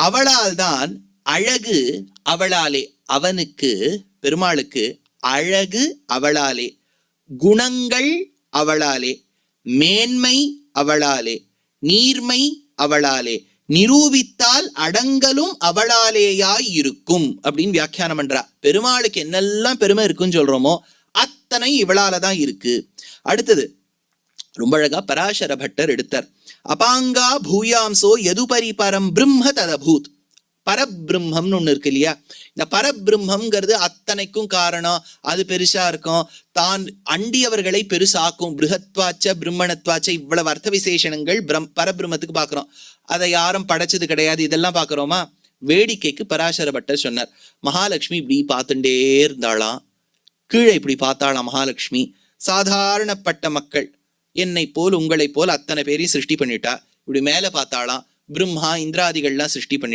அவளால் தான் அழகு அவளாலே, அவனுக்கு பெருமாளுக்கு அழகு அவளாலே, குணங்கள் அவளாலே, மேன்மை அவளாலே, நீர்மை அவளாலே, நிரூபித்தால் அடங்கலும் அவளாலேயாய் இருக்கும் அப்படின்னு வியாக்கியானம் பண்றா. பெருமாளுக்கு என்னெல்லாம் பெருமை இருக்குன்னு சொல்றோமோ அத்தனை இவளாலதான் இருக்கு. அடுத்தது ரொம்ப அழகா பராசர பட்டர் எடுத்தார். அபாங்கா பூயாம்சோ எதுபரி பரம் பிரம்ம ததபூத். பரபிரம்மம்னு ஒண்ணு இருக்கு இல்லையா, இந்த பரபிரம்மம்ங்கிறது அத்தனைக்கும் காரணம், அது பெருசா இருக்கும், தான் அண்டியவர்களை பெருசாக்கும். பிருகத்வாச்ச பிரம்மணத்வாச்ச இவ்வளவு அர்த்த விசேஷணங்கள் பரபிரம்மத்துக்கு பாக்குறோம். அதை யாரும் படைச்சது கிடையாது, இதெல்லாம் பாக்குறோமா? வேடிக்கைக்கு பராசர பட்டர் சொன்னார், மகாலட்சுமி இப்படி பார்த்துட்டே இருந்தாளாம், கீழே இப்படி பார்த்தாளாம் மகாலட்சுமி. சாதாரணப்பட்ட மக்கள் என்னை போல் உங்களை போல் அத்தனை பேரையும் சிருஷ்டி பண்ணிட்டா. இப்படி மேல பார்த்தாளாம், பிரம்மா இந்திராதிகள்லாம் சிருஷ்டி பண்ணி